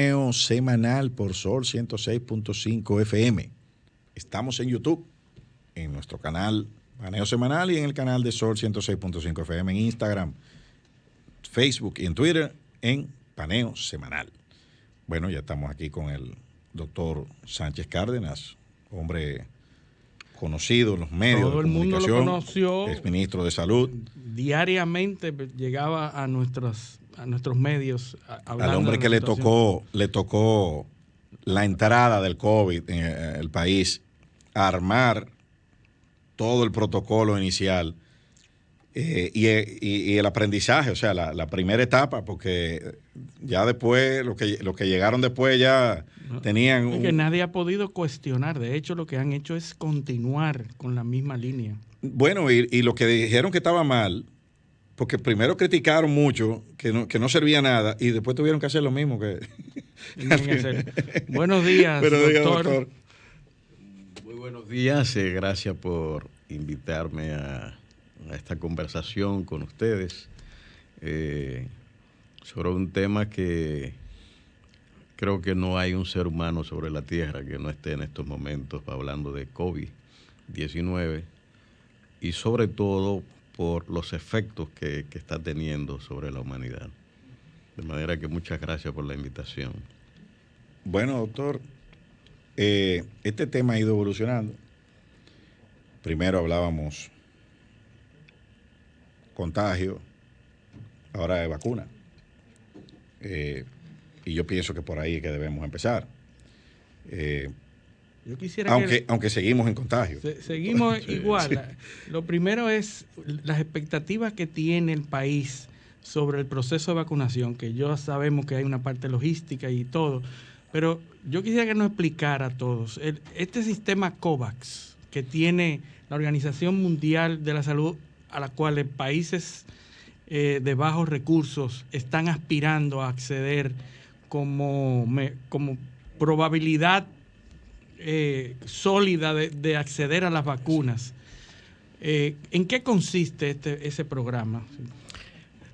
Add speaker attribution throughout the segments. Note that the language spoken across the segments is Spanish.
Speaker 1: Paneo Semanal por Sol 106.5 FM. Estamos en YouTube, en nuestro canal Paneo Semanal y en el canal de Sol 106.5 FM, en Instagram, Facebook y en Twitter en Paneo Semanal. Bueno, ya estamos aquí con el doctor Sánchez Cárdenas, hombre conocido en los medios
Speaker 2: todo
Speaker 1: de comunicación.
Speaker 2: Todo el mundo lo conoció.
Speaker 1: Exministro de Salud.
Speaker 2: Diariamente llegaba a nuestros medios
Speaker 1: al hombre que le tocó la entrada del COVID en el país, armar todo el protocolo inicial y el aprendizaje, o sea, la primera etapa, porque ya después, los que llegaron después ya tenían...
Speaker 2: Es que nadie ha podido cuestionar, de hecho lo que han hecho es continuar con la misma línea.
Speaker 1: Bueno, y lo que dijeron que estaba mal, porque primero criticaron mucho que no servía nada y después tuvieron que hacer lo mismo que...
Speaker 2: Buenos días, doctor.
Speaker 3: Muy buenos días, gracias por invitarme a esta conversación con ustedes sobre un tema que creo que no hay un ser humano sobre la tierra que no esté en estos momentos hablando de COVID-19 y sobre todo por los efectos que está teniendo sobre la humanidad. De manera que muchas gracias por la invitación.
Speaker 1: Bueno, doctor, este tema ha ido evolucionando. Primero hablábamos contagio, ahora de vacuna. Y yo pienso que por ahí es que debemos empezar.
Speaker 2: Yo quisiera
Speaker 1: aunque seguimos en contagio.
Speaker 2: Seguimos igual. Sí. Lo primero es las expectativas que tiene el país sobre el proceso de vacunación, que ya sabemos que hay una parte logística y todo, pero yo quisiera que nos explicara a todos este sistema COVAX que tiene la Organización Mundial de la Salud, a la cual países de bajos recursos están aspirando a acceder como probabilidad sólida de acceder a las vacunas. ¿En qué consiste ese programa?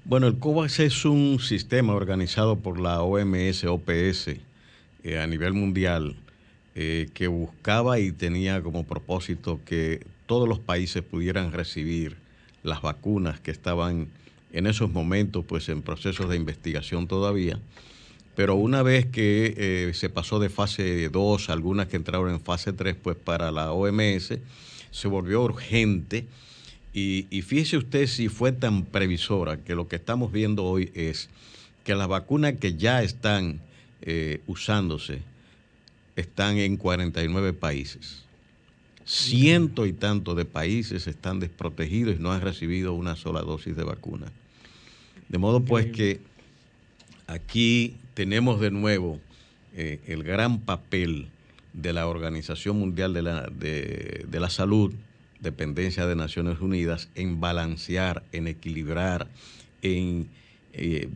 Speaker 3: Bueno, el COVAX es un sistema organizado por la OMS a nivel mundial que buscaba y tenía como propósito que todos los países pudieran recibir las vacunas que estaban en esos momentos pues en procesos de investigación todavía. Pero una vez que se pasó de fase 2, algunas que entraron en fase 3, pues para la OMS se volvió urgente. Y fíjese usted si fue tan previsora que lo que estamos viendo hoy es que las vacunas que ya están usándose están en 49 países. Ciento y tantos de países están desprotegidos y no han recibido una sola dosis de vacuna. De modo pues que aquí tenemos de nuevo el gran papel de la Organización Mundial de la Salud, dependencia de Naciones Unidas, en balancear, en equilibrar, en,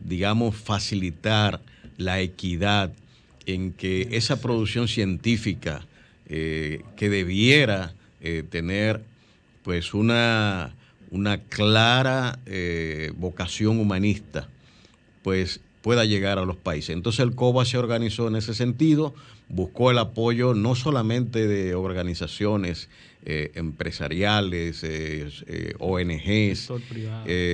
Speaker 3: digamos, facilitar la equidad, en que esa producción científica que debiera tener pues una clara vocación humanista, pues pueda llegar a los países. Entonces el COVAX se organizó en ese sentido, buscó el apoyo no solamente de organizaciones empresariales, ONGs,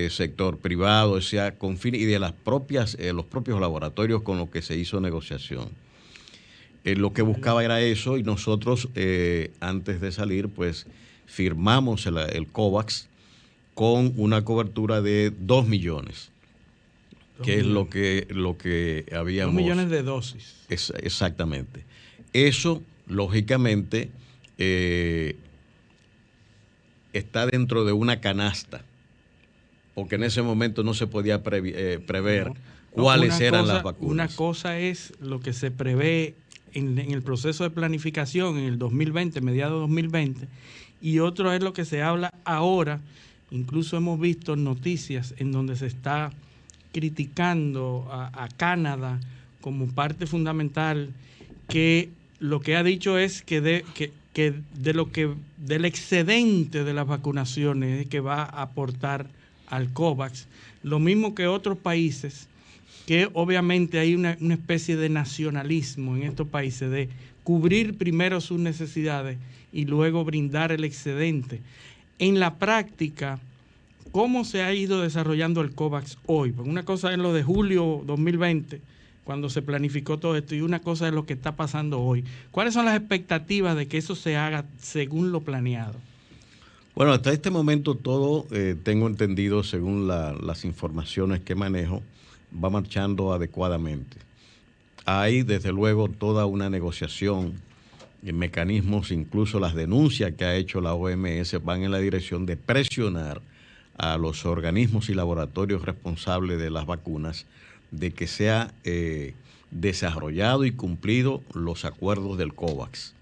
Speaker 3: sector privado, o sea, y de los propios laboratorios con los que se hizo negociación. Lo que buscaba era eso y nosotros antes de salir pues firmamos el COVAX con una cobertura de 2 millones. Que es lo que habíamos...
Speaker 2: 2 millones de dosis.
Speaker 3: Exactamente. Eso, lógicamente, está dentro de una canasta, porque en ese momento no se podía prever cuáles eran las vacunas.
Speaker 2: Una cosa es lo que se prevé en el proceso de planificación en el 2020, mediados de 2020, y otro es lo que se habla ahora. Incluso hemos visto noticias en donde se está criticando a Canadá como parte fundamental, que lo que ha dicho es que del excedente de las vacunaciones que va a aportar al COVAX, lo mismo que otros países que obviamente hay una especie de nacionalismo en estos países de cubrir primero sus necesidades y luego brindar el excedente. En la práctica, ¿cómo se ha ido desarrollando el COVAX hoy? Porque una cosa es lo de julio 2020, cuando se planificó todo esto, y una cosa es lo que está pasando hoy. ¿Cuáles son las expectativas de que eso se haga según lo planeado?
Speaker 3: Bueno, hasta este momento todo, tengo entendido, según las informaciones que manejo, va marchando adecuadamente. Hay, desde luego, toda una negociación, mecanismos, incluso las denuncias que ha hecho la OMS van en la dirección de presionar a los organismos y laboratorios responsables de las vacunas de que sea desarrollado y cumplido los acuerdos del COVAX.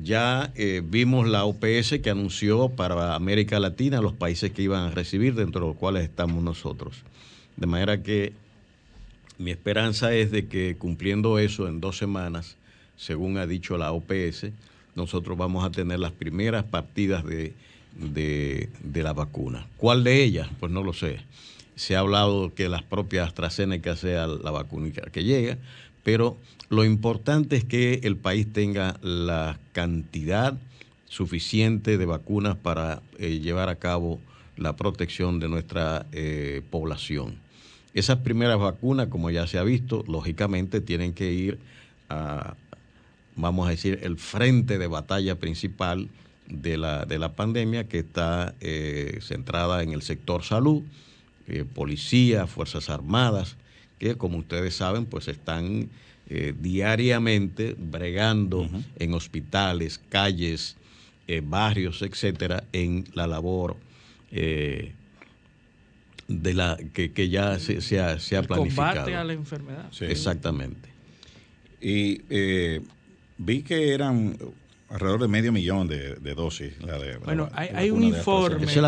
Speaker 3: Ya vimos la OPS que anunció para América Latina los países que iban a recibir, dentro de los cuales estamos nosotros. De manera que mi esperanza es de que cumpliendo eso en 2 semanas, según ha dicho la OPS, nosotros vamos a tener las primeras partidas de la vacuna. ¿Cuál de ellas? Pues no lo sé. Se ha hablado que las propias AstraZeneca sea la vacuna que llega, pero lo importante es que el país tenga la cantidad suficiente de vacunas para llevar a cabo la protección de nuestra población. Esas primeras vacunas, como ya se ha visto, lógicamente tienen que ir a, vamos a decir, el frente de batalla principal de la pandemia, que está centrada en el sector salud, policía, Fuerzas Armadas, que como ustedes saben, pues están diariamente bregando en hospitales, calles, barrios, etcétera, en la labor de la que ya se ha planificado.
Speaker 2: Combate a la enfermedad.
Speaker 1: Sí.
Speaker 3: Exactamente.
Speaker 1: Y vi que eran alrededor de 500,000 de dosis.
Speaker 2: Bueno, hay un informe.
Speaker 3: Esa es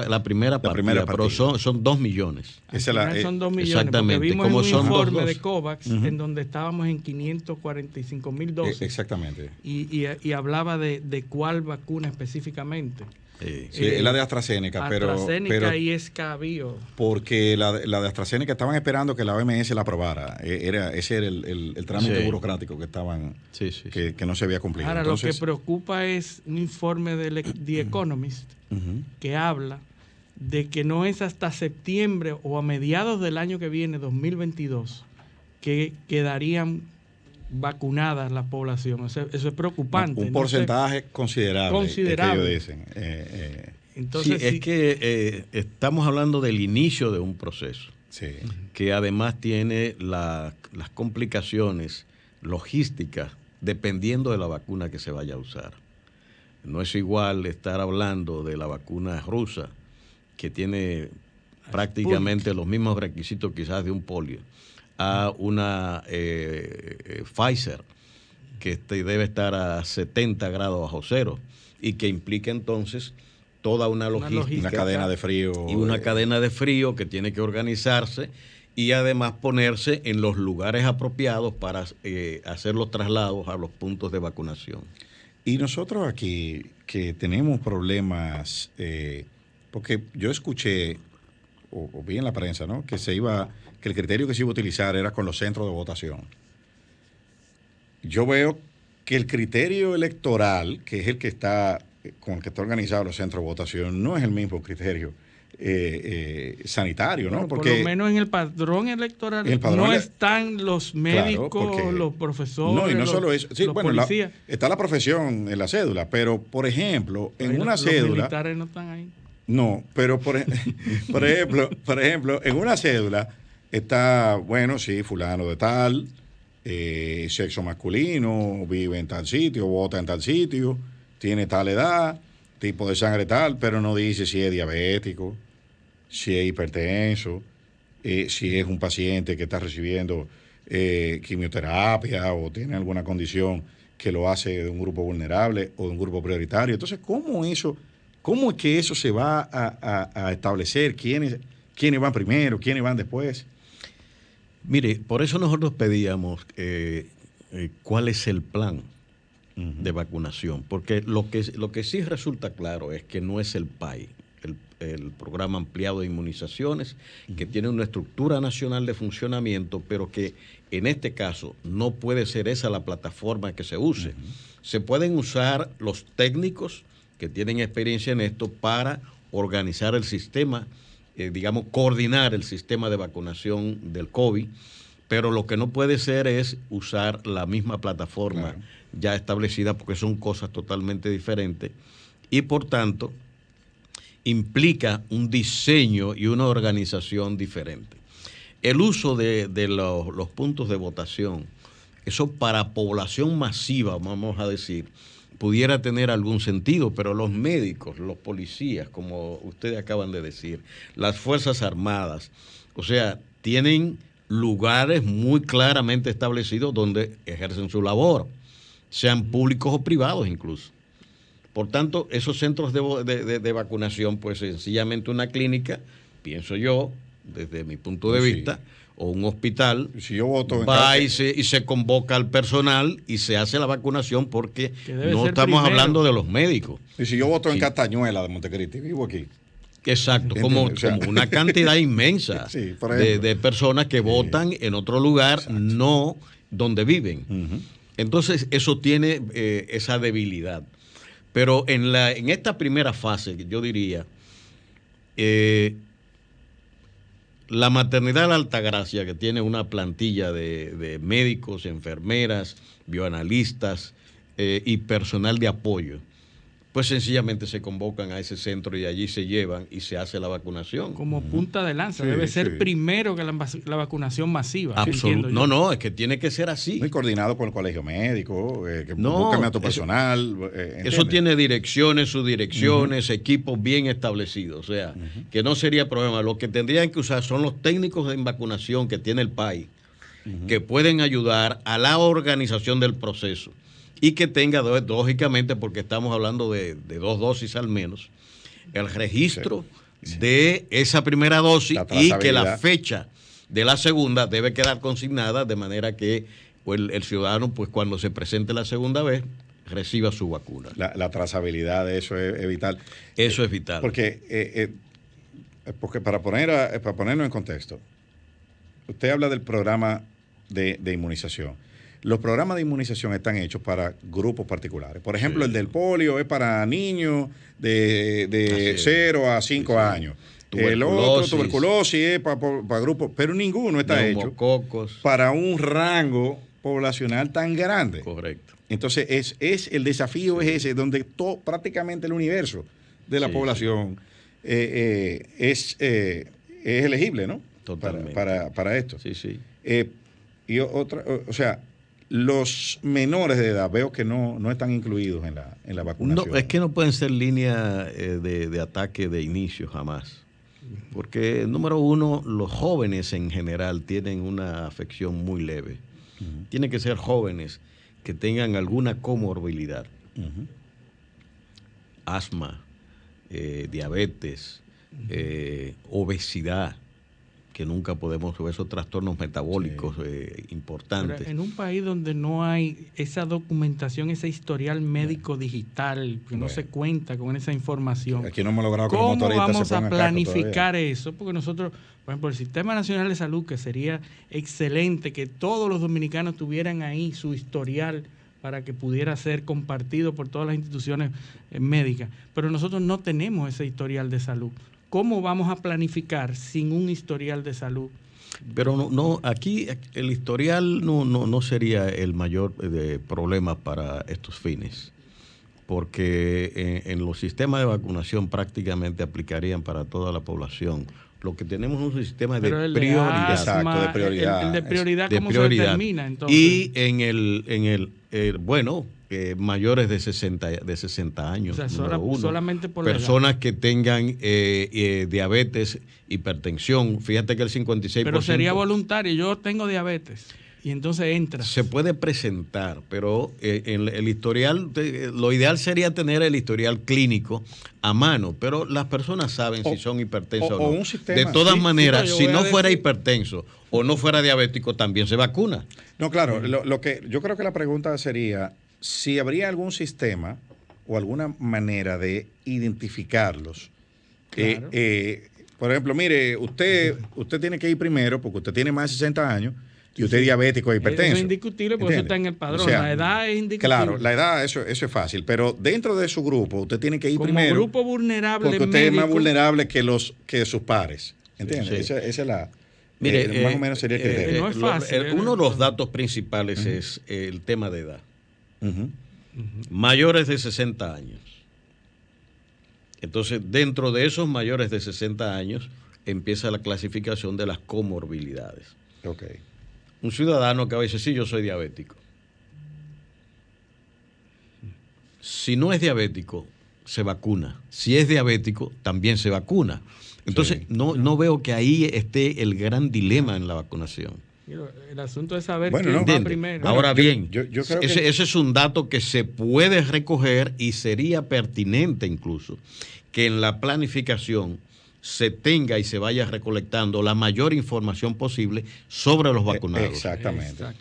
Speaker 3: la primera partida, pero son 2 millones.
Speaker 2: Son 2 millones.
Speaker 3: Exactamente.
Speaker 2: Porque vimos
Speaker 3: Como
Speaker 2: un
Speaker 3: son
Speaker 2: informe
Speaker 3: dos
Speaker 2: de COVAX en donde estábamos en 545,000 dosis.
Speaker 1: Exactamente.
Speaker 2: Y hablaba de cuál vacuna específicamente.
Speaker 1: Sí, es la de AstraZeneca,
Speaker 2: AstraZeneca y Escabio.
Speaker 1: Porque la de AstraZeneca estaban esperando que la OMS la aprobara. Ese era el trámite burocrático que estaban que no se había cumplido.
Speaker 2: Ahora,
Speaker 1: entonces,
Speaker 2: lo que preocupa es un informe de The Economist que habla de que no es hasta septiembre o a mediados del año que viene, 2022, que quedarían vacunadas la población. Eso es preocupante.
Speaker 1: Un porcentaje considerable. Es que ellos dicen.
Speaker 2: Entonces,
Speaker 3: sí, es que estamos hablando del inicio de un proceso que además tiene las complicaciones logísticas dependiendo de la vacuna que se vaya a usar. No es igual estar hablando de la vacuna rusa, que tiene prácticamente los mismos requisitos quizás de un polio, a una Pfizer que debe estar a 70 grados bajo cero y que implica entonces toda una logística,
Speaker 1: una cadena de frío
Speaker 3: y una cadena de frío que tiene que organizarse y además ponerse en los lugares apropiados para hacer los traslados a los puntos de vacunación.
Speaker 1: Y nosotros aquí que tenemos problemas, porque yo escuché o vi en la prensa, ¿no?, que el criterio que se iba a utilizar era con los centros de votación. Yo veo que el criterio electoral, que es el que está con el que está organizado los centros de votación, no es el mismo criterio sanitario, ¿no?
Speaker 2: Bueno,
Speaker 1: porque
Speaker 2: por lo menos en el padrón electoral no están los médicos, claro, los profesores,
Speaker 1: no, y no solo eso. Sí,
Speaker 2: los
Speaker 1: bueno,
Speaker 2: policías.
Speaker 1: Está la profesión en la cédula, pero por ejemplo, en una cédula.
Speaker 2: Los militares no están ahí.
Speaker 1: No, pero por ejemplo, en una cédula está, bueno, sí, fulano de tal, sexo masculino, vive en tal sitio, vota en tal sitio, tiene tal edad, tipo de sangre tal, pero no dice si es diabético, si es hipertenso, si es un paciente que está recibiendo quimioterapia o tiene alguna condición que lo hace de un grupo vulnerable o de un grupo prioritario. Entonces, ¿cómo es que eso se va a establecer? ¿Quiénes van primero? ¿Quiénes van después?
Speaker 3: Mire, por eso nosotros pedíamos cuál es el plan de vacunación, porque lo que sí resulta claro es que no es el el programa ampliado de inmunizaciones, que tiene una estructura nacional de funcionamiento, pero que en este caso no puede ser esa la plataforma que se use. Se pueden usar los técnicos que tienen experiencia en esto para organizar el sistema, digamos, coordinar el sistema de vacunación del COVID, pero lo que no puede ser es usar la misma plataforma ya establecida, porque son cosas totalmente diferentes y por tanto implica un diseño y una organización diferente. El uso de los puntos de votación, eso para población masiva, vamos a decir, pudiera tener algún sentido, pero los médicos, los policías, como ustedes acaban de decir, las Fuerzas Armadas, o sea, tienen lugares muy claramente establecidos donde ejercen su labor, sean públicos o privados incluso. Por tanto, esos centros de vacunación, pues sencillamente una clínica, pienso yo, desde mi punto de vista, o un hospital,
Speaker 1: si yo voto
Speaker 3: va y se convoca al personal y se hace la vacunación, porque no estamos
Speaker 2: primero.
Speaker 3: hablando de los médicos.
Speaker 1: Y si yo voto en Castañuela de Montecristi, vivo aquí.
Speaker 3: Exacto, como una cantidad inmensa de personas que votan en otro lugar, no donde viven. Entonces, eso tiene esa debilidad. Pero en esta primera fase, yo diría, la maternidad de la Altagracia, que tiene una plantilla de médicos, enfermeras, bioanalistas y personal de apoyo, pues sencillamente se convocan a ese centro y allí se llevan y se hace la vacunación.
Speaker 2: Como punta de lanza, debe ser primero que la vacunación masiva.
Speaker 3: Absolutamente. No, es que tiene que ser así.
Speaker 1: Muy coordinado con el colegio médico, que búscame a tu personal.
Speaker 3: Eso tiene direcciones, subdirecciones, equipos bien establecidos, o sea, que no sería problema. Lo que tendrían que usar son los técnicos en vacunación que tiene el país, que pueden ayudar a la organización del proceso. Y que tenga, lógicamente, porque estamos hablando de 2 dosis al menos, el registro de esa primera dosis y que la fecha de la segunda debe quedar consignada de manera que pues, el ciudadano, pues cuando se presente la segunda vez, reciba su vacuna.
Speaker 1: La trazabilidad de eso es vital.
Speaker 3: Eso es vital.
Speaker 1: Porque para ponernos en contexto, usted habla del programa de inmunización. Los programas de inmunización están hechos para grupos particulares. Por ejemplo, el del polio es para niños de 0 a 5 años. El otro, tuberculosis, es para grupos, pero ninguno está hecho para un rango poblacional tan grande.
Speaker 3: Correcto.
Speaker 1: Entonces, el desafío es ese, donde prácticamente el universo de la población es elegible, ¿no?
Speaker 3: Totalmente.
Speaker 1: Para esto.
Speaker 3: Sí.
Speaker 1: Y otra, o sea, los menores de edad veo que no están incluidos en la vacunación.
Speaker 3: No, es que no pueden ser línea de ataque de inicio jamás. Porque, número uno, los jóvenes en general tienen una afección muy leve. Tienen que ser jóvenes que tengan alguna comorbilidad. Asma, diabetes, obesidad, que nunca podemos ver esos trastornos metabólicos importantes.
Speaker 2: Pero en un país donde no hay esa documentación, ese historial médico digital, que no se cuenta con esa información,
Speaker 1: aquí no hemos logrado que los
Speaker 2: ¿cómo
Speaker 1: motoristas
Speaker 2: vamos
Speaker 1: se
Speaker 2: a
Speaker 1: pongan
Speaker 2: planificar eso? Porque nosotros, por ejemplo, el Sistema Nacional de Salud, que sería excelente que todos los dominicanos tuvieran ahí su historial para que pudiera ser compartido por todas las instituciones médicas, pero nosotros no tenemos ese historial de salud. ¿Cómo vamos a planificar sin un historial de salud?
Speaker 3: Pero no, aquí el historial no sería el mayor problema para estos fines, porque en los sistemas de vacunación prácticamente aplicarían para toda la población. Lo que tenemos es un sistema de prioridad.
Speaker 1: Exacto, de prioridad.
Speaker 2: El de prioridad, ¿cómo se determina entonces?
Speaker 3: Y en el mayores de 60 años.
Speaker 2: O sea, solamente por
Speaker 3: personas que tengan diabetes, hipertensión. Fíjate que el 56%.
Speaker 2: Pero sería voluntario. Yo tengo diabetes. Y entonces entra.
Speaker 3: Se puede presentar, pero en el historial, lo ideal sería tener el historial clínico a mano, pero las personas saben si son hipertensos o no.
Speaker 1: Un sistema.
Speaker 3: De todas maneras, si no fuera hipertenso o no fuera diabético, también se vacuna.
Speaker 1: No, claro, lo que yo creo que la pregunta sería si habría algún sistema o alguna manera de identificarlos
Speaker 2: Claro.
Speaker 1: Por ejemplo, mire, usted tiene que ir primero porque usted tiene más de 60 años y usted es diabético e hipertenso.
Speaker 2: Eso es indiscutible porque eso está en el padrón.
Speaker 1: O sea,
Speaker 2: la edad es indiscutible.
Speaker 1: Claro, la edad, eso es fácil. Pero dentro de su grupo, usted tiene que ir
Speaker 2: como
Speaker 1: primero.
Speaker 2: Como grupo vulnerable
Speaker 1: porque usted
Speaker 2: médico,
Speaker 1: es más vulnerable que sus pares. ¿Entiendes?
Speaker 3: Sí.
Speaker 1: Esa es la...
Speaker 3: Mire,
Speaker 1: más o menos sería el criterio.
Speaker 2: no es fácil.
Speaker 3: Uno de los datos principales es el tema de edad.
Speaker 1: Uh-huh.
Speaker 3: Mayores de 60 años. Entonces, dentro de esos mayores de 60 años, empieza la clasificación de las comorbilidades.
Speaker 1: Okay.
Speaker 3: Un ciudadano que va a decir, sí, yo soy diabético. Si no es diabético, se vacuna. Si es diabético, también se vacuna. Entonces,
Speaker 1: Sí.
Speaker 3: no veo que ahí esté el gran dilema en la vacunación.
Speaker 2: El asunto es saber
Speaker 1: Bueno,
Speaker 2: quién
Speaker 1: no.
Speaker 2: va
Speaker 3: ¿Entiende?
Speaker 2: primero.
Speaker 3: Ahora bien,
Speaker 1: yo creo que...
Speaker 3: ese es un dato que se puede recoger y sería pertinente incluso que en la planificación se tenga y se vaya recolectando la mayor información posible sobre los vacunados.
Speaker 1: Exactamente.
Speaker 2: Exacto.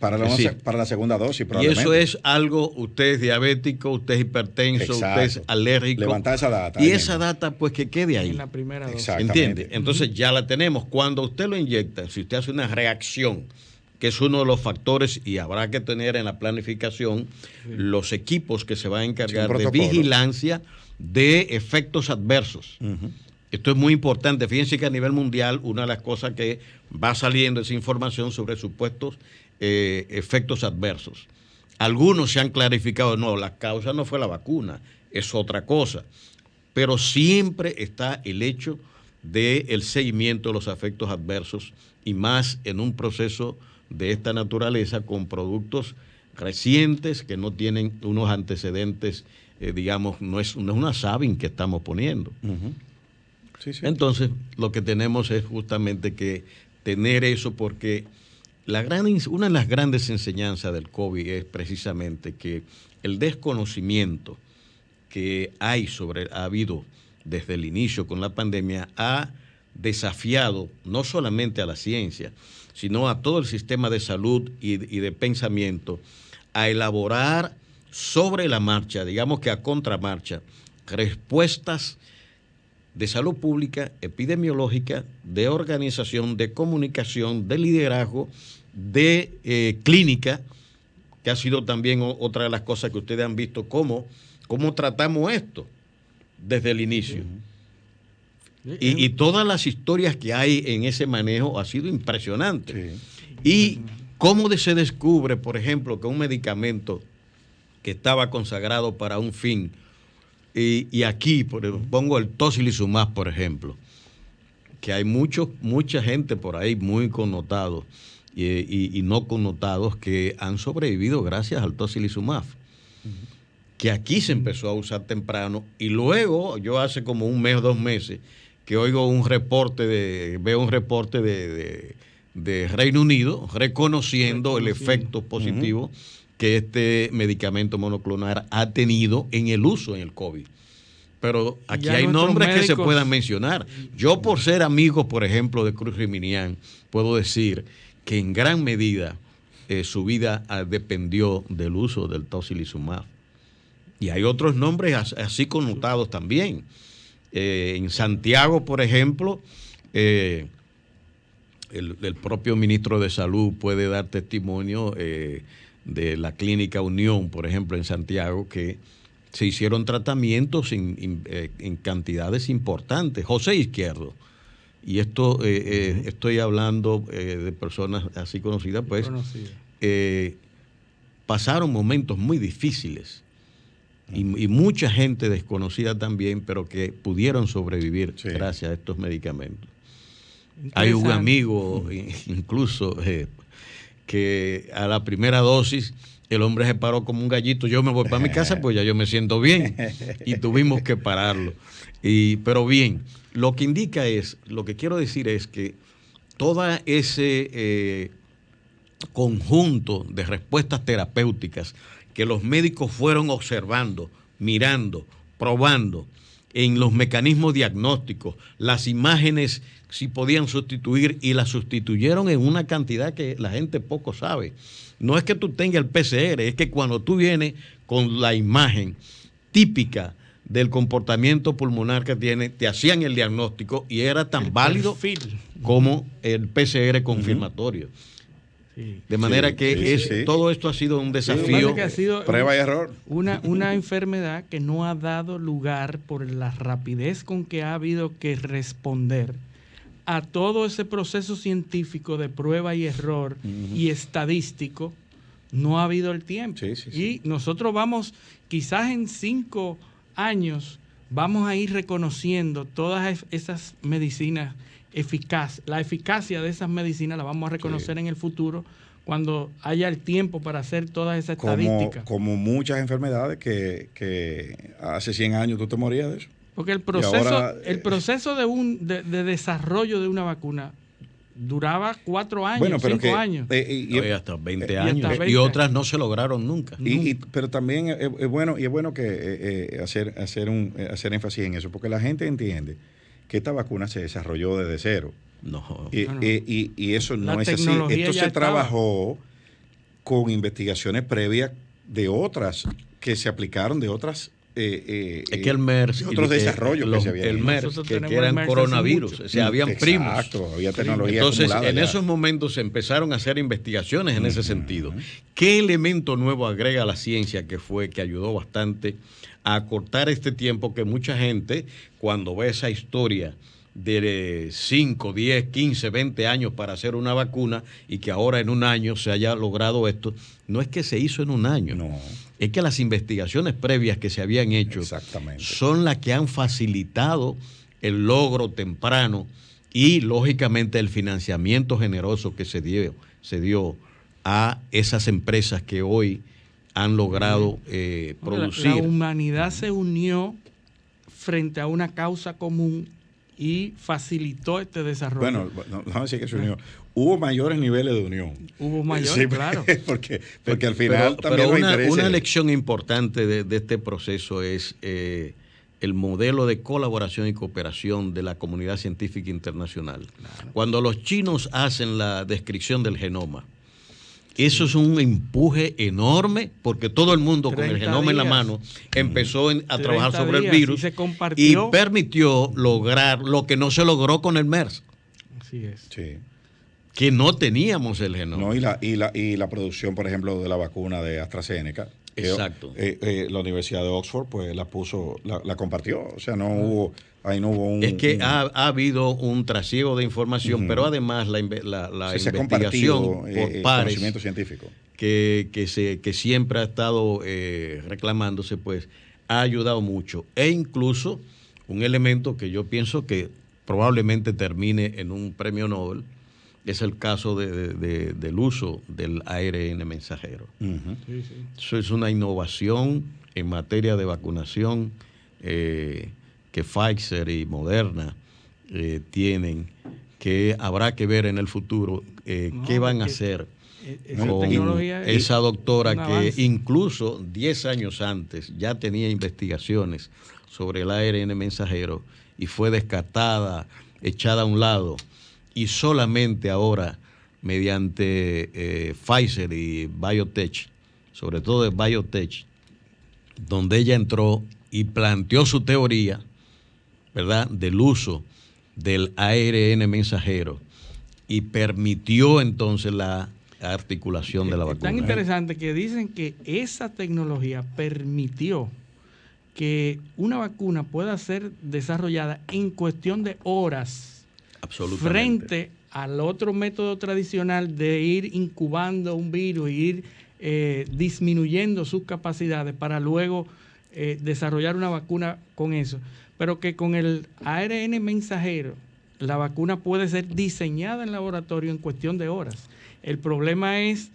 Speaker 1: Para la segunda dosis,
Speaker 3: Y
Speaker 1: probablemente.
Speaker 3: eso es algo, usted es diabético, usted es hipertenso,
Speaker 1: Exacto.
Speaker 3: usted es alérgico.
Speaker 1: Levantar esa data.
Speaker 3: Y
Speaker 1: ahí
Speaker 3: esa
Speaker 1: mismo.
Speaker 3: data, pues que quede ahí.
Speaker 2: En la primera dosis.
Speaker 1: Exactamente.
Speaker 3: ¿Entiende? Entonces ya la tenemos. Cuando usted lo inyecta, si usted hace una reacción, que es uno de los factores, y habrá que tener en la planificación los equipos que se van a encargar de
Speaker 1: protocolo.
Speaker 3: vigilancia de efectos adversos.
Speaker 1: Uh-huh.
Speaker 3: Esto es muy importante. Fíjense que a nivel mundial una de las cosas que va saliendo es información sobre supuestos efectos adversos. Algunos se han clarificado, no, la causa no fue la vacuna, es otra cosa. Pero siempre está el hecho del seguimiento de los efectos adversos y más en un proceso de esta naturaleza con productos recientes que no tienen unos antecedentes, digamos, no es una Sabin que estamos poniendo.
Speaker 1: Uh-huh. Sí, sí.
Speaker 3: Entonces, lo que tenemos es justamente que tener eso porque una de las grandes enseñanzas del COVID es precisamente que el desconocimiento que ha habido desde el inicio con la pandemia ha desafiado no solamente a la ciencia, sino a todo el sistema de salud y de pensamiento a elaborar sobre la marcha, digamos que a contramarcha, respuestas de salud pública, epidemiológica, de organización, de comunicación, de liderazgo, de clínica, que ha sido también otra de las cosas que ustedes han visto, cómo tratamos esto desde el inicio. Y todas las historias que hay en ese manejo ha sido impresionante.
Speaker 1: Sí.
Speaker 3: Y cómo se descubre, por ejemplo, que un medicamento que estaba consagrado para un fin, y aquí pongo el tocilizumab, por ejemplo, que hay mucha gente por ahí muy connotados y no connotados que han sobrevivido gracias al tocilizumab, que aquí se empezó a usar temprano y luego yo hace como un mes, 2 meses, que veo un reporte de Reino Unido reconociendo el efecto positivo que este medicamento monoclonal ha tenido en el uso en el COVID. Pero aquí hay nombres que se puedan mencionar. Yo, por ser amigo, por ejemplo, de Cruz Riminián, puedo decir que en gran medida su vida dependió del uso del tocilizumab. Y hay otros nombres así connotados también. En Santiago, por ejemplo, el propio ministro de Salud puede dar testimonio de la Clínica Unión, por ejemplo, en Santiago, que se hicieron tratamientos en cantidades importantes. José Izquierdo, y esto estoy hablando de personas así conocidas, pues pasaron momentos muy difíciles y mucha gente desconocida también, pero que pudieron sobrevivir gracias a estos medicamentos. Hay un amigo incluso que a la primera dosis el hombre se paró como un gallito. Yo me voy para mi casa, pues ya yo me siento bien. Y tuvimos que pararlo. Pero bien, lo que quiero decir es que todo ese conjunto de respuestas terapéuticas que los médicos fueron observando, mirando, probando en los mecanismos diagnósticos, las imágenes si podían sustituir y las sustituyeron en una cantidad que la gente poco sabe. No es que tú tengas el PCR, es que cuando tú vienes con la imagen típica del comportamiento pulmonar que tiene, te hacían el diagnóstico y era tan válido como el PCR confirmatorio.
Speaker 2: Sí.
Speaker 3: De manera que todo esto ha sido un desafío.
Speaker 2: Que ha sido
Speaker 1: prueba y error.
Speaker 2: Una enfermedad que no ha dado lugar por la rapidez con que ha habido que responder a todo ese proceso científico de prueba y error y estadístico. No ha habido el tiempo. Y nosotros vamos, quizás en 5 años, vamos a ir reconociendo todas esas medicinas eficaces. La eficacia de esas medicinas la vamos a reconocer en el futuro cuando haya el tiempo para hacer todas esas estadísticas.
Speaker 1: Como muchas enfermedades que hace 100 años tú te morías de eso.
Speaker 2: Porque el proceso de desarrollo de una vacuna duraba 4 años, 5 años.
Speaker 3: Y hasta 20 años. Y otras no se lograron nunca.
Speaker 1: Pero también es bueno que hacer énfasis en eso, porque la gente entiende que esta vacuna se desarrolló desde cero.
Speaker 3: No.
Speaker 1: Y eso no es así. Esto se trabajó con investigaciones previas de otras que se aplicaron, de otras
Speaker 3: es que el MERS,
Speaker 1: otros desarrollos que se habían.
Speaker 3: El MERS, que eran coronavirus, o sea, habían primos.
Speaker 1: Exacto, había tecnología.
Speaker 3: Entonces, en
Speaker 1: ya.
Speaker 3: esos momentos se empezaron a hacer investigaciones en ese sentido. ¿Qué elemento nuevo agrega la ciencia que ayudó bastante a acortar este tiempo que mucha gente, cuando ve esa historia de 5, 10, 15, 20 años para hacer una vacuna y que ahora en un año se haya logrado esto, no es que se hizo en un año,
Speaker 1: no.
Speaker 3: Es que las investigaciones previas que se habían hecho son las que han facilitado el logro temprano y lógicamente el financiamiento generoso que se dio a esas empresas que hoy han logrado producir.
Speaker 2: La humanidad se unió frente a una causa común y facilitó este desarrollo.
Speaker 1: Bueno, no decir que se unió. Hubo mayores niveles de unión.
Speaker 2: Hubo mayores, claro.
Speaker 1: Porque al final también
Speaker 3: una lección importante de este proceso es el modelo de colaboración y cooperación de la comunidad científica internacional. Claro. Cuando los chinos hacen la descripción del genoma, eso es un empuje enorme porque todo el mundo con el genoma en la mano empezó a trabajar sobre el virus y permitió lograr lo que no se logró con el MERS.
Speaker 2: Así es.
Speaker 1: Sí.
Speaker 3: Que no teníamos el genoma.
Speaker 1: No, y la producción, por ejemplo, de la vacuna de AstraZeneca.
Speaker 3: Exacto.
Speaker 1: La Universidad de Oxford pues la compartió. O sea, no hubo un...
Speaker 3: Es que ha habido un trasiego de información, pero además la investigación por pares,
Speaker 1: conocimiento científico
Speaker 3: que siempre ha estado reclamándose, pues ha ayudado mucho. E incluso un elemento que yo pienso que probablemente termine en un premio Nobel es el caso del uso del ARN mensajero. Eso es una innovación en materia de vacunación que Pfizer y Moderna tienen, que habrá que ver en el futuro qué van a hacer con esa doctora que incluso 10 años antes ya tenía investigaciones sobre el ARN mensajero y fue descartada, echada a un lado. Y solamente ahora, mediante Pfizer y BioNTech, sobre todo de BioNTech, donde ella entró y planteó su teoría, ¿verdad?, del uso del ARN mensajero y permitió entonces la articulación de la vacuna.
Speaker 2: Es tan interesante que dicen que esa tecnología permitió que una vacuna pueda ser desarrollada en cuestión de horas. Frente al otro método tradicional de ir incubando un virus e ir disminuyendo sus capacidades para luego desarrollar una vacuna con eso. Pero que con el ARN mensajero la vacuna puede ser diseñada en laboratorio en cuestión de horas. El problema es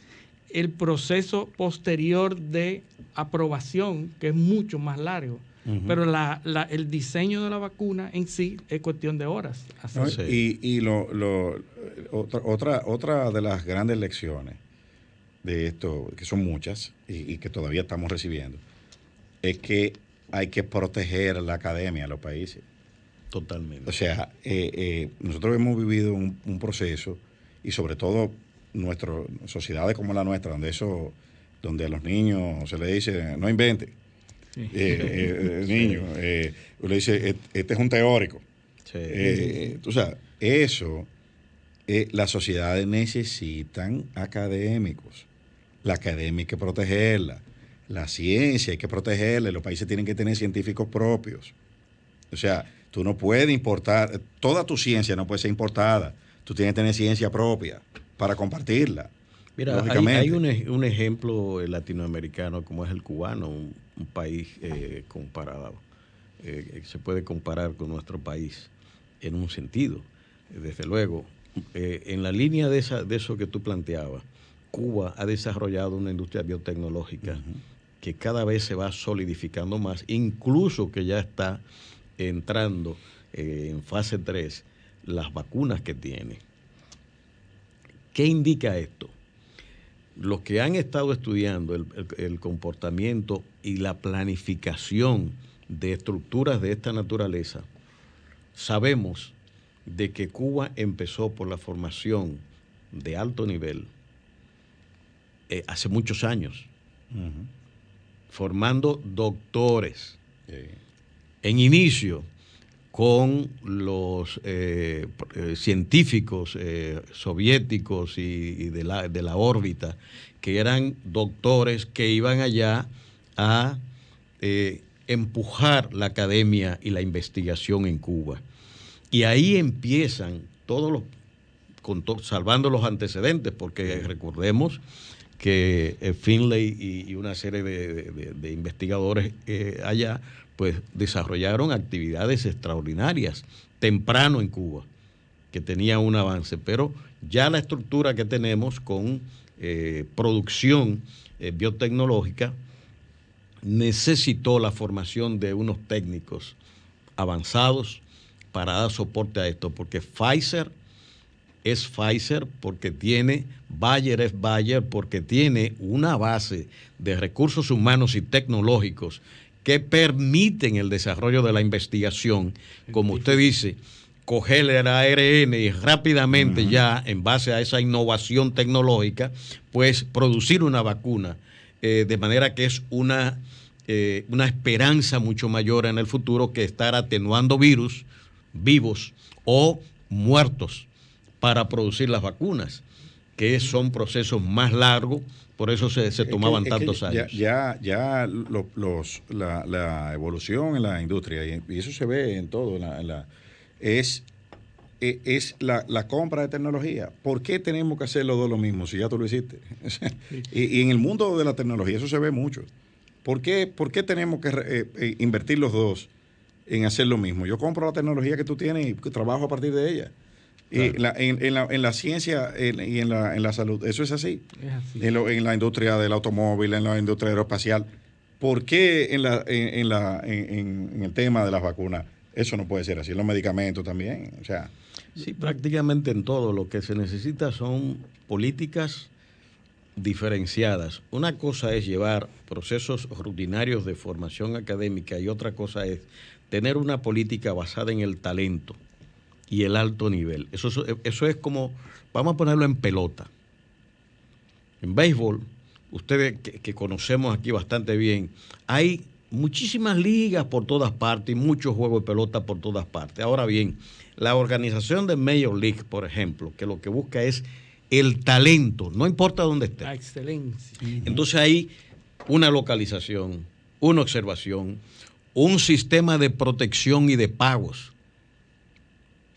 Speaker 2: el proceso posterior de aprobación, que es mucho más largo. Pero el diseño de la vacuna en sí es cuestión de horas.
Speaker 1: Otra de las grandes lecciones de esto, que son muchas y que todavía estamos recibiendo, es que hay que proteger la academia de los países.
Speaker 3: Totalmente.
Speaker 1: O sea, nosotros hemos vivido un proceso y sobre todo sociedades como la nuestra, donde a los niños se les dice no inventen. niño. Uno dice, este es un teórico.
Speaker 3: Sí.
Speaker 1: O sea, eso, las sociedades necesitan académicos. La academia hay que protegerla. La ciencia hay que protegerla. Los países tienen que tener científicos propios. O sea, tú no puedes importar, toda tu ciencia no puede ser importada. Tú tienes que tener ciencia propia para compartirla.
Speaker 3: Mira, hay un ejemplo latinoamericano como es el cubano, un país comparado, se puede comparar con nuestro país en un sentido. Desde luego, en la línea de eso que tú planteabas, Cuba ha desarrollado una industria biotecnológica que cada vez se va solidificando más, incluso que ya está entrando en fase 3 las vacunas que tiene. ¿Qué indica esto? Los que han estado estudiando el comportamiento y la planificación de estructuras de esta naturaleza, sabemos de que Cuba empezó por la formación de alto nivel hace muchos años, formando doctores. En inicio, con los científicos soviéticos y de la órbita, que eran doctores que iban allá a empujar la academia y la investigación en Cuba. Y ahí empiezan todos salvando los antecedentes, porque recordemos que Finlay y una serie de investigadores allá pues desarrollaron actividades extraordinarias temprano en Cuba, que tenía un avance, pero ya la estructura que tenemos con producción biotecnológica necesitó la formación de unos técnicos avanzados para dar soporte a esto, porque Pfizer es Pfizer porque tiene, Bayer es Bayer porque tiene una base de recursos humanos y tecnológicos que permiten el desarrollo de la investigación, como usted dice, coger el ARN y rápidamente ya, en base a esa innovación tecnológica, pues producir una vacuna, de manera que es una esperanza mucho mayor en el futuro que estar atenuando virus vivos o muertos para producir las vacunas, que son procesos más largos. Por eso se tomaban tantos años.
Speaker 1: La evolución en la industria, y eso se ve en todo, es la compra de tecnología. ¿Por qué tenemos que hacer los dos lo mismo si ya tú lo hiciste? y en el mundo de la tecnología eso se ve mucho. ¿Por qué tenemos que invertir los dos en hacer lo mismo? Yo compro la tecnología que tú tienes y trabajo a partir de ella. Claro. En la ciencia y en la salud, eso es así.
Speaker 2: Es así.
Speaker 1: En la industria del automóvil, en la industria aeroespacial. ¿Por qué en el tema de las vacunas eso no puede ser así? En los medicamentos también. O sea,
Speaker 3: sí, prácticamente en todo lo que se necesita son políticas diferenciadas. Una cosa es llevar procesos rutinarios de formación académica y otra cosa es tener una política basada en el talento y el alto nivel. Eso es como, vamos a ponerlo en pelota. En béisbol, ustedes que conocemos aquí bastante bien, hay muchísimas ligas por todas partes y muchos juegos de pelota por todas partes. Ahora bien, la organización de Major League, por ejemplo, que lo que busca es el talento, no importa dónde esté.
Speaker 2: La excelencia.
Speaker 3: Entonces hay una localización, una observación, un sistema de protección y de pagos.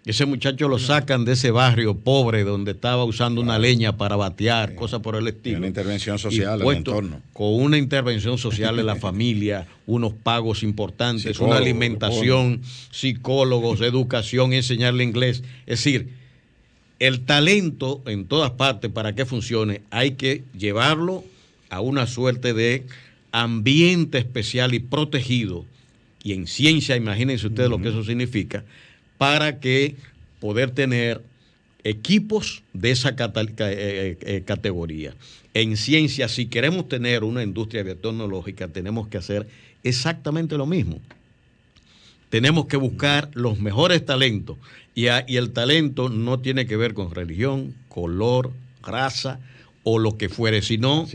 Speaker 3: Ese muchacho lo sacan de ese barrio pobre donde estaba usando una leña para batear, cosas por el estilo.
Speaker 1: Una intervención social en el entorno.
Speaker 3: Con una intervención social de la familia, unos pagos importantes, una alimentación, psicólogos, educación, enseñarle inglés. Es decir, el talento en todas partes para que funcione hay que llevarlo a una suerte de ambiente especial y protegido. Y en ciencia, imagínense ustedes lo que eso significa, para que poder tener equipos de esa categoría. En ciencia, si queremos tener una industria biotecnológica, tenemos que hacer exactamente lo mismo. Tenemos que buscar los mejores talentos. Y el talento no tiene que ver con religión, color, raza o lo que fuere, sino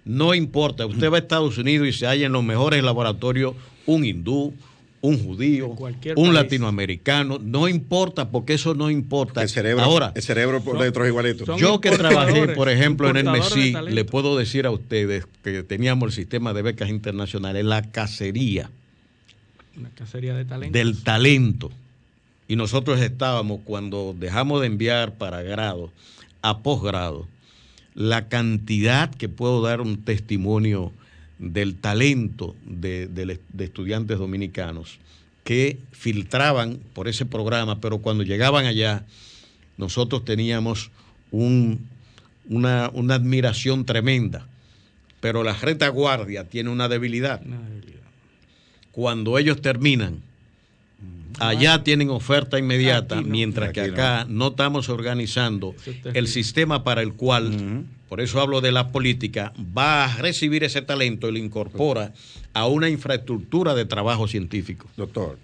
Speaker 3: no importa. Usted va a Estados Unidos y se halla en los mejores laboratorios un hindú, un judío, un
Speaker 2: país
Speaker 3: latinoamericano, no importa, porque eso no importa.
Speaker 1: El cerebro por dentro es igualito.
Speaker 3: Yo que trabajé, por ejemplo, en el MESI, le puedo decir a ustedes que teníamos el sistema de becas internacionales, la cacería,
Speaker 2: una cacería de talentos.
Speaker 3: Del talento. Y nosotros estábamos, cuando dejamos de enviar para grado a posgrado, la cantidad que puedo dar un testimonio del talento de estudiantes dominicanos que filtraban por ese programa, pero cuando llegaban allá, nosotros teníamos una admiración tremenda. Pero la retaguardia tiene una debilidad. Cuando ellos terminan, allá tienen oferta inmediata, aquí no, mientras que acá no estamos organizando el sistema para el cual, por eso hablo de la política, va a recibir ese talento y lo incorpora a una infraestructura de trabajo científico.
Speaker 1: Doctor,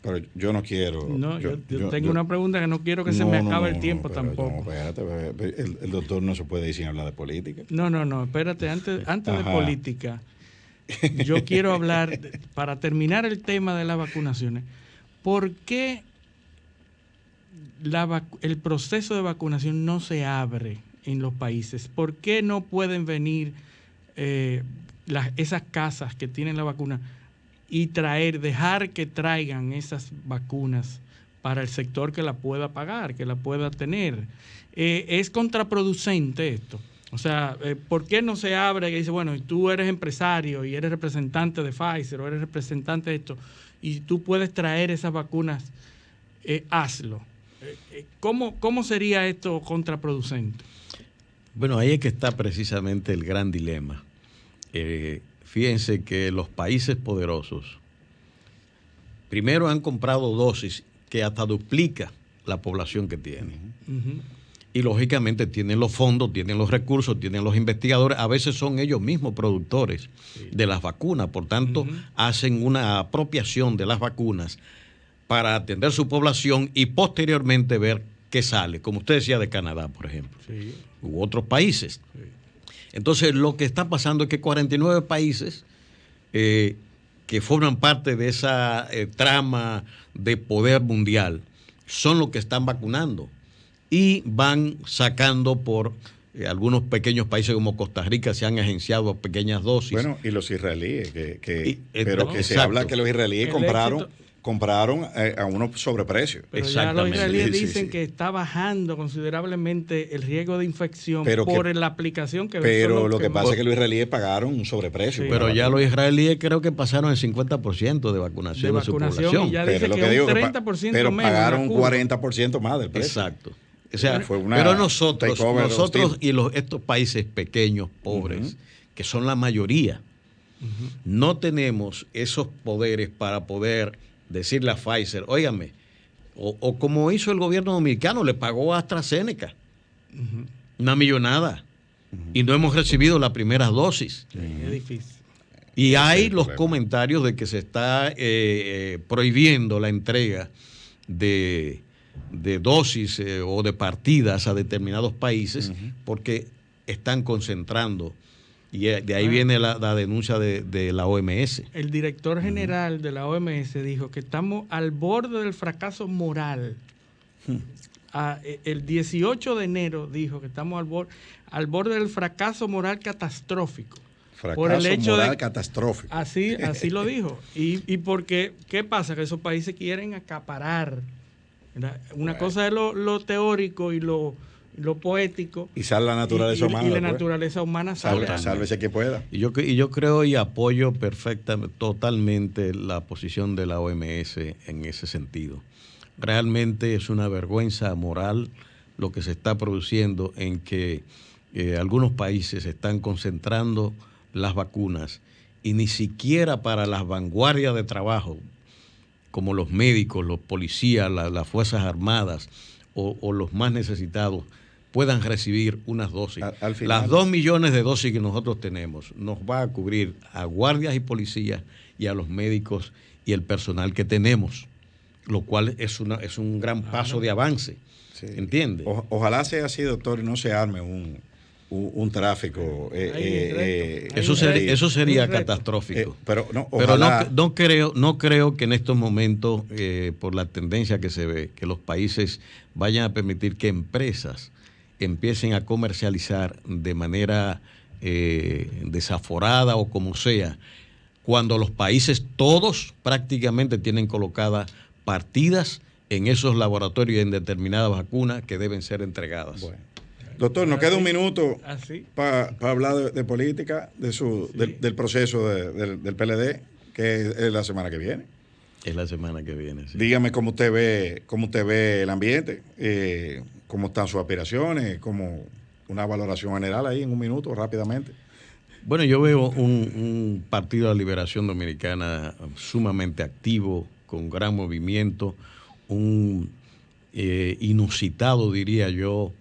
Speaker 1: pero yo no quiero...
Speaker 2: No, yo tengo una pregunta que no quiero que se me acabe el tiempo tampoco.
Speaker 1: No, espérate, el doctor no se puede ir sin hablar de política.
Speaker 2: No, espérate, antes de política, yo quiero hablar, para terminar el tema de las vacunaciones, ¿por qué el proceso de vacunación no se abre en los países? ¿Por qué no pueden venir esas casas que tienen la vacuna y dejar que traigan esas vacunas para el sector que la pueda pagar, que la pueda tener? Es contraproducente esto. O sea, ¿por qué no se abre y dice, bueno, tú eres empresario y eres representante de Pfizer o eres representante de esto, y tú puedes traer esas vacunas, hazlo? ¿Cómo sería esto contraproducente?
Speaker 3: Bueno, ahí es que está precisamente el gran dilema. Fíjense que los países poderosos primero han comprado dosis que hasta duplica la población que tienen. Y lógicamente tienen los fondos, tienen los recursos, tienen los investigadores, a veces son ellos mismos productores de las vacunas, por tanto hacen una apropiación de las vacunas para atender su población y posteriormente ver qué sale, como usted decía de Canadá, por ejemplo, u otros países. Entonces lo que está pasando es que 49 países que forman parte de esa trama de poder mundial son los que están vacunando. Y van sacando por algunos pequeños países como Costa Rica, se han agenciado pequeñas dosis.
Speaker 1: Bueno, y los israelíes, pero que se habla que los israelíes compraron a unos sobreprecios.
Speaker 2: Pero ya los israelíes dicen que está bajando considerablemente el riesgo de infección por la aplicación que...
Speaker 1: Pero lo que pasa es que los israelíes pagaron un sobreprecio.
Speaker 3: Pero ya los israelíes creo que pasaron el 50% de vacunación de su población.
Speaker 2: Y ya dice que un 30%
Speaker 1: pero
Speaker 2: menos.
Speaker 1: Pagaron un 40% más del precio.
Speaker 3: Exacto. O sea, pero nosotros y estos países pequeños, pobres, que son la mayoría, no tenemos esos poderes para poder decirle a Pfizer, óigame, o como hizo el gobierno dominicano, le pagó a AstraZeneca una millonada y no hemos recibido la primera dosis.
Speaker 2: Es difícil.
Speaker 3: Y hay los comentarios de que se está prohibiendo la entrega de dosis o de partidas a determinados países porque están concentrando. Y de ahí viene la denuncia de la OMS.
Speaker 2: El director general de la OMS dijo que estamos al borde del fracaso moral. El 18 de enero dijo que estamos al borde del fracaso moral catastrófico.
Speaker 1: Catastrófico.
Speaker 2: Así lo dijo. Y porque, ¿qué pasa? Que esos países quieren acaparar. Una cosa es lo teórico y lo poético.
Speaker 1: Y sale la naturaleza humana.
Speaker 2: Y la naturaleza humana sale.
Speaker 1: Sálvese quien pueda.
Speaker 3: Y yo creo y apoyo totalmente la posición de la OMS en ese sentido. Realmente es una vergüenza moral lo que se está produciendo en que algunos países están concentrando las vacunas y ni siquiera para las vanguardias de trabajo, como los médicos, los policías, las Fuerzas Armadas o los más necesitados, puedan recibir unas dosis. Al final, las 2 millones de dosis que nosotros tenemos nos va a cubrir a guardias y policías y a los médicos y el personal que tenemos, lo cual es un gran paso de avance. Sí. ¿Entiende?
Speaker 1: Ojalá sea así, doctor, y no se arme un tráfico.
Speaker 3: Eso sería catastrófico.
Speaker 1: Pero no,
Speaker 3: ojalá. Pero no creo que en estos momentos, por la tendencia que se ve, que los países vayan a permitir que empresas empiecen a comercializar de manera desaforada o como sea, cuando los países todos prácticamente tienen colocadas partidas en esos laboratorios en determinadas vacunas que deben ser entregadas.
Speaker 1: Bueno. Doctor, nos queda un minuto para hablar de política, del proceso del PLD, que es la semana que viene.
Speaker 3: Es la semana que viene, sí.
Speaker 1: Dígame cómo usted ve el ambiente, cómo están sus aspiraciones, como una valoración general ahí en un minuto, rápidamente.
Speaker 3: Bueno, yo veo un Partido de la Liberación Dominicana sumamente activo, con gran movimiento, un inusitado, diría yo,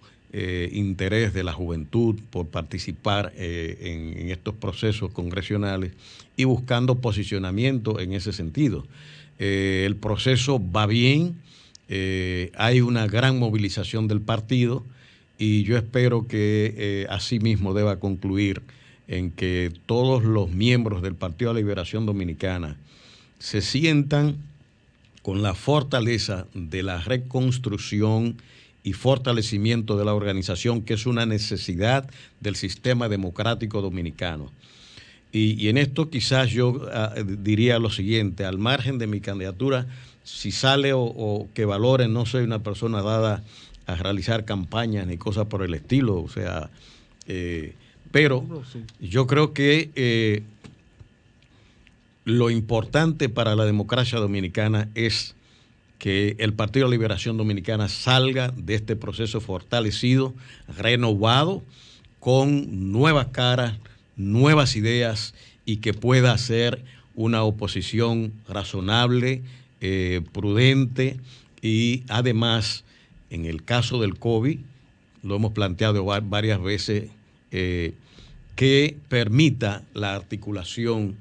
Speaker 3: interés de la juventud por participar en estos procesos congresionales y buscando posicionamiento en ese sentido. El proceso va bien, hay una gran movilización del partido y yo espero que asimismo deba concluir en que todos los miembros del Partido de la Liberación Dominicana se sientan con la fortaleza de la reconstrucción y fortalecimiento de la organización, que es una necesidad del sistema democrático dominicano. Y en esto quizás yo diría lo siguiente: al margen de mi candidatura, si sale o que valoren, no soy una persona dada a realizar campañas ni cosas por el estilo, o sea, pero yo creo que lo importante para la democracia dominicana es que el Partido de la Liberación Dominicana salga de este proceso fortalecido, renovado, con nuevas caras, nuevas ideas, y que pueda hacer una oposición razonable, prudente, y además, en el caso del COVID, lo hemos planteado varias veces, que permita la articulación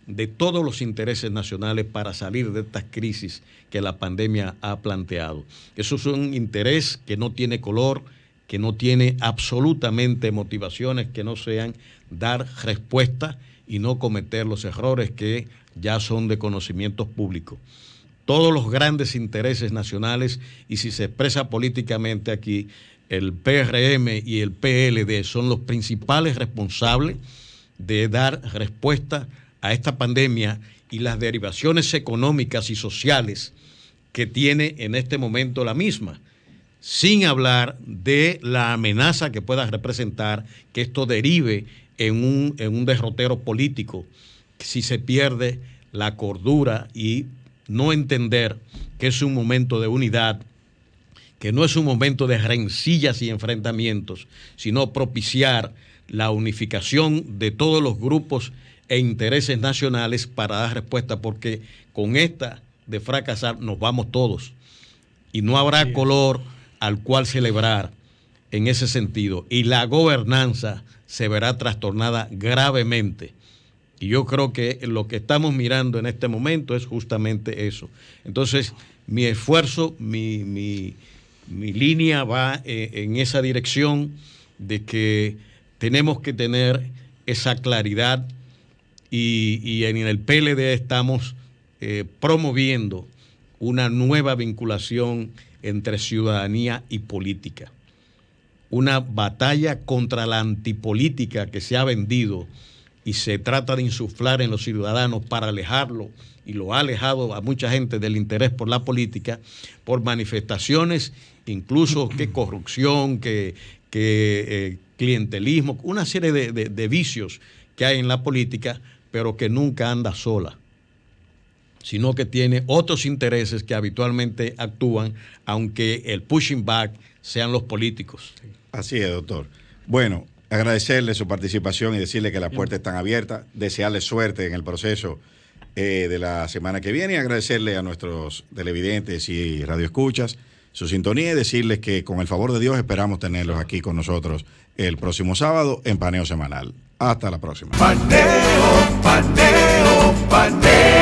Speaker 3: de todos los intereses nacionales para salir de estas crisis que la pandemia ha planteado. Eso es un interés que no tiene color, que no tiene absolutamente motivaciones que no sean dar respuesta y no cometer los errores que ya son de conocimiento público. Todos los grandes intereses nacionales, y si se expresa políticamente aquí, el PRM y el PLD son los principales responsables de dar respuesta a esta pandemia y las derivaciones económicas y sociales que tiene en este momento la misma, sin hablar de la amenaza que pueda representar que esto derive en un derrotero político, si se pierde la cordura y no entender que es un momento de unidad, que no es un momento de rencillas y enfrentamientos, sino propiciar la unificación de todos los grupos e intereses nacionales para dar respuesta, porque con esta de fracasar nos vamos todos y no habrá color al cual celebrar en ese sentido, y la gobernanza se verá trastornada gravemente. Y yo creo que lo que estamos mirando en este momento es justamente eso. Entonces, mi esfuerzo, mi línea va en esa dirección de que tenemos que tener esa claridad, y en el PLD estamos promoviendo una nueva vinculación entre ciudadanía y política. Una batalla contra la antipolítica que se ha vendido y se trata de insuflar en los ciudadanos para alejarlo, y lo ha alejado a mucha gente del interés por la política, por manifestaciones incluso que corrupción, que clientelismo, una serie de vicios que hay en la política, pero que nunca anda sola, sino que tiene otros intereses que habitualmente actúan, aunque el pushing back sean los políticos.
Speaker 1: Así es, doctor. Bueno, agradecerle su participación y decirle que las puertas están abiertas, desearle suerte en el proceso de la semana que viene, y agradecerle a nuestros televidentes y radioescuchas su sintonía, y decirles que con el favor de Dios esperamos tenerlos aquí con nosotros el próximo sábado en Paneo Semanal. Hasta la próxima. Paneo, paneo, paneo.